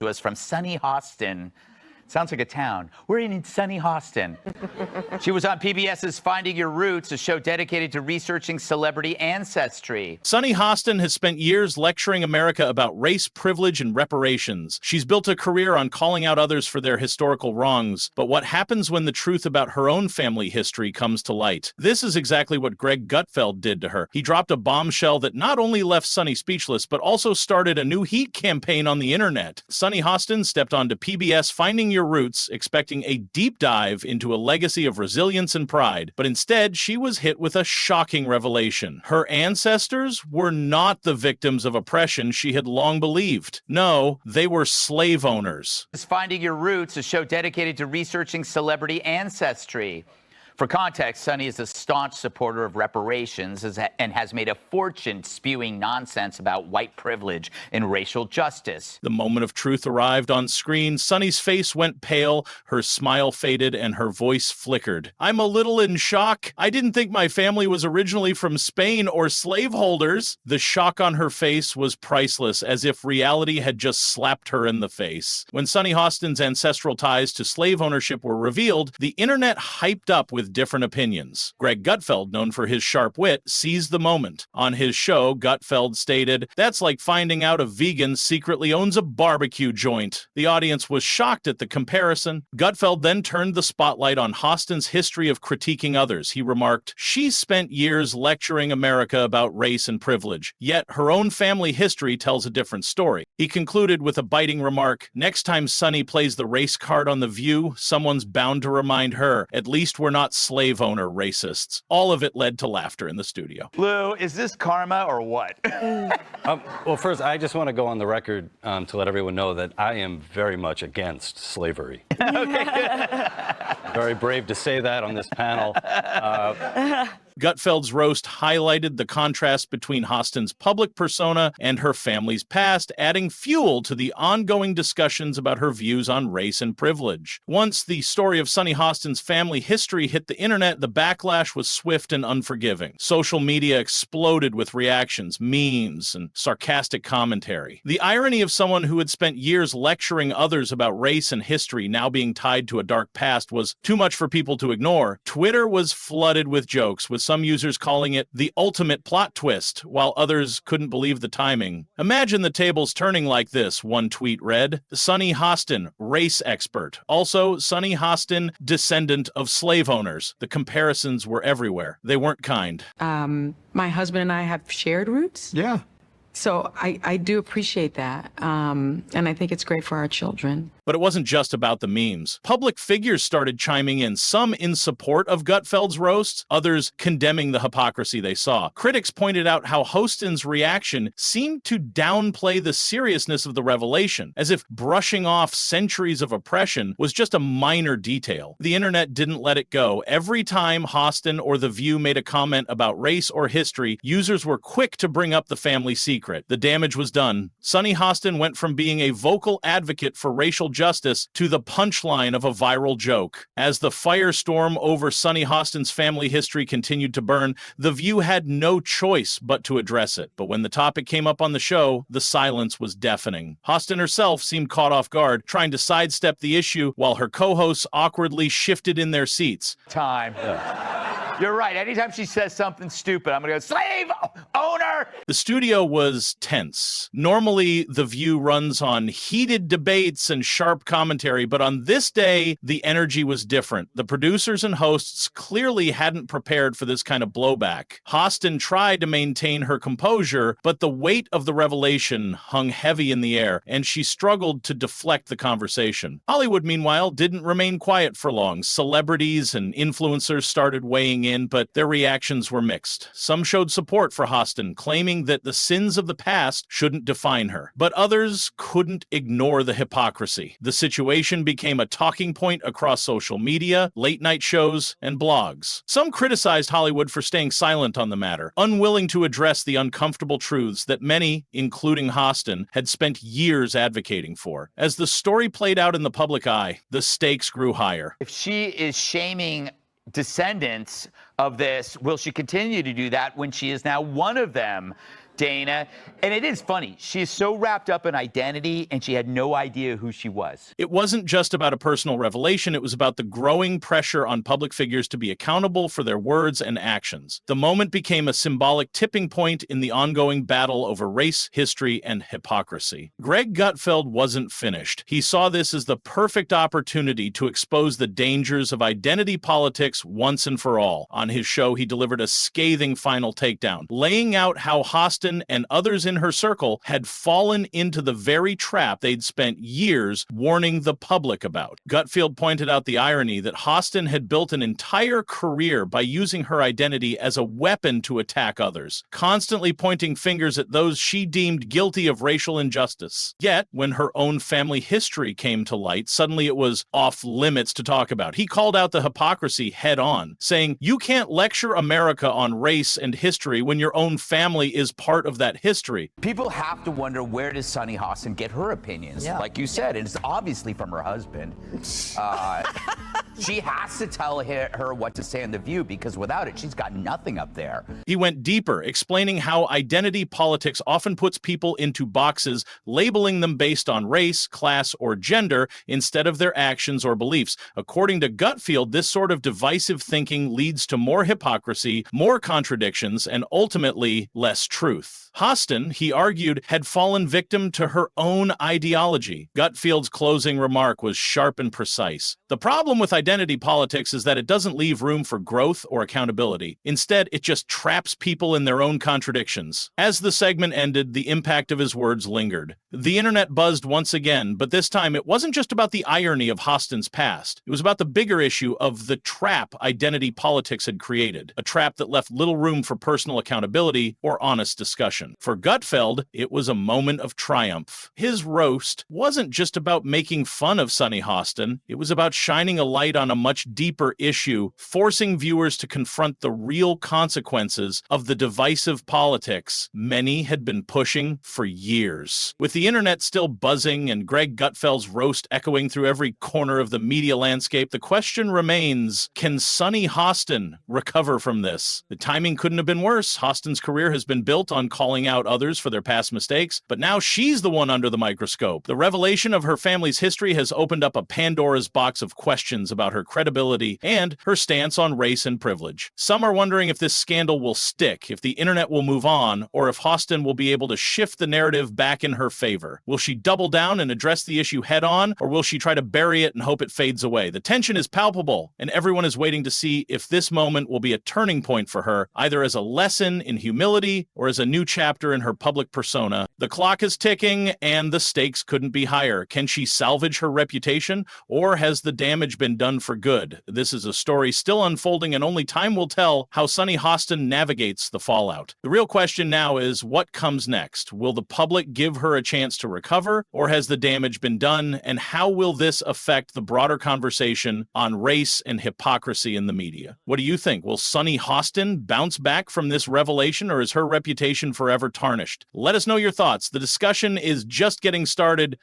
Was from sunny Hostin. Sounds like a town. We're in sunny Hostin. She was on PBS's Finding Your Roots, a show dedicated to researching celebrity ancestry. Sunny Hostin has spent years lecturing America about race, privilege, and reparations. She's built a career on calling out others for their historical wrongs. But what happens when the truth about her own family history comes to light? This is exactly what Greg Gutfeld did to her. He dropped a bombshell that not only left Sunny speechless, but also started a new heat campaign on the internet. Sunny Hostin stepped onto PBS Finding Your Roots, expecting a deep dive into a legacy of resilience and pride, but instead she was hit with a shocking revelation. Her ancestors were not the victims of oppression she had long believed. No, they were slave owners. Finding Your Roots, a show dedicated to researching celebrity ancestry. For context, Sunny is a staunch supporter of reparations and has made a fortune spewing nonsense about white privilege and racial justice. The moment of truth arrived on screen. Sunny's face went pale, her smile faded, and her voice flickered. "I'm a little in shock. I didn't think my family was originally from Spain or slaveholders." The shock on her face was priceless, as if reality had just slapped her in the face. When Sunny Hostin's ancestral ties to slave ownership were revealed, the internet hyped up with different opinions. Greg Gutfeld, known for his sharp wit, seized the moment. On his show, Gutfeld stated, "That's like finding out a vegan secretly owns a barbecue joint." The audience was shocked at the comparison. Gutfeld then turned the spotlight on Hostin's history of critiquing others. He remarked, "She's spent years lecturing America about race and privilege, yet her own family history tells a different story." He concluded with a biting remark, "Next time Sunny plays the race card on The View, someone's bound to remind her, at least we're not slave owner racists." All of it led to laughter in the studio. Lou, is this karma or what? Well, first, I just want to go on the record to let everyone know that I am very much against slavery. Okay, good. Very brave to say that on this panel. Gutfeld's roast highlighted the contrast between Hostin's public persona and her family's past, adding fuel to the ongoing discussions about her views on race and privilege. Once the story of Sunny Hostin's family history hit the internet, the backlash was swift and unforgiving. Social media exploded with reactions, memes, and sarcastic commentary. The irony of someone who had spent years lecturing others about race and history now being tied to a dark past was too much for people to ignore. Twitter was flooded with jokes, with some users calling it the ultimate plot twist, while others couldn't believe the timing. "Imagine the tables turning like this," one tweet read. "Sunny Hostin, race expert. Also, Sunny Hostin, descendant of slave owners." The comparisons were everywhere. They weren't kind. My husband and I have shared roots. Yeah. So I do appreciate that. And I think it's great for our children. But it wasn't just about the memes. Public figures started chiming in, some in support of Gutfeld's roasts, others condemning the hypocrisy they saw. Critics pointed out how Hostin's reaction seemed to downplay the seriousness of the revelation, as if brushing off centuries of oppression was just a minor detail. The internet didn't let it go. Every time Hostin or The View made a comment about race or history, users were quick to bring up the family secret. The damage was done. Sunny Hostin went from being a vocal advocate for racial justice to the punchline of a viral joke. As the firestorm over Sunny Hostin's family history continued to burn, The View had no choice but to address it. But when the topic came up on the show, the silence was deafening. Hostin herself seemed caught off guard, trying to sidestep the issue while her co-hosts awkwardly shifted in their seats. Time. You're right. Anytime she says something stupid, I'm going to go, slave owner! The studio was tense. Normally, The View runs on heated debates and sharp commentary, but on this day, the energy was different. The producers and hosts clearly hadn't prepared for this kind of blowback. Hostin tried to maintain her composure, but the weight of the revelation hung heavy in the air, and she struggled to deflect the conversation. Hollywood, meanwhile, didn't remain quiet for long. Celebrities and influencers started weighing in, but their reactions were mixed. Some showed support for Hostin, claiming that the sins of the past shouldn't define her. But others couldn't ignore the hypocrisy. The situation became a talking point across social media, late-night shows, and blogs. Some criticized Hollywood for staying silent on the matter, unwilling to address the uncomfortable truths that many, including Hostin, had spent years advocating for. As the story played out in the public eye, the stakes grew higher. If she is shaming descendants of this, will she continue to do that when she is now one of them? Dana. And it is funny. She's so wrapped up in identity, and she had no idea who she was. It wasn't just about a personal revelation. It was about the growing pressure on public figures to be accountable for their words and actions. The moment became a symbolic tipping point in the ongoing battle over race, history, and hypocrisy. Greg Gutfeld wasn't finished. He saw this as the perfect opportunity to expose the dangers of identity politics once and for all. On his show, he delivered a scathing final takedown, laying out how Hostin and others in her circle had fallen into the very trap they'd spent years warning the public about. Gutfeld pointed out the irony that Hostin had built an entire career by using her identity as a weapon to attack others, constantly pointing fingers at those she deemed guilty of racial injustice. Yet, when her own family history came to light, suddenly it was off limits to talk about. He called out the hypocrisy head on, saying, "You can't lecture America on race and history when your own family is part of that history." People have to wonder, where does Sunny Hostin get her opinions? Like you said, and it's obviously from her husband. She has to tell her what to say on The View, because without it, she's got nothing up there. He went deeper, explaining how identity politics often puts people into boxes, labeling them based on race, class, or gender instead of their actions or beliefs. According to Gutfeld, this sort of divisive thinking leads to more hypocrisy, more contradictions, and ultimately less truth. Hostin, he argued, had fallen victim to her own ideology. Gutfeld's closing remark was sharp and precise. The problem with identity politics is that it doesn't leave room for growth or accountability. Instead, it just traps people in their own contradictions. As the segment ended, the impact of his words lingered. The internet buzzed once again, but this time it wasn't just about the irony of Hostin's past. It was about the bigger issue of the trap identity politics had created, a trap that left little room for personal accountability or honest discussion. For Gutfeld, it was a moment of triumph. His roast wasn't just about making fun of Sunny Hostin. It was about shining a light on a much deeper issue, forcing viewers to confront the real consequences of the divisive politics many had been pushing for years. With the internet still buzzing and Greg Gutfeld's roast echoing through every corner of the media landscape, the question remains, can Sunny Hostin recover from this? The timing couldn't have been worse. Hostin's career has been built on calling out others for their past mistakes, but now she's the one under the microscope. The revelation of her family's history has opened up a Pandora's box of questions about her credibility and her stance on race and privilege. Some are wondering if this scandal will stick, if the internet will move on, or if Hostin will be able to shift the narrative back in her favor. Will she double down and address the issue head on, or will she try to bury it and hope it fades away? The tension is palpable, and everyone is waiting to see if this moment will be a turning point for her, either as a lesson in humility or as a new chapter in her public persona. The clock is ticking, and the stakes couldn't be higher. Can she salvage her reputation, or has the damage been done for good? This is a story still unfolding, and only time will tell how Sunny Hostin navigates the fallout. The real question now is, what comes next? Will the public give her a chance to recover, or has the damage been done? And how will this affect the broader conversation on race and hypocrisy in the media? What do you think? Will Sunny Hostin bounce back from this revelation, or is her reputation forever tarnished? Let us know your thoughts. The discussion is just getting started.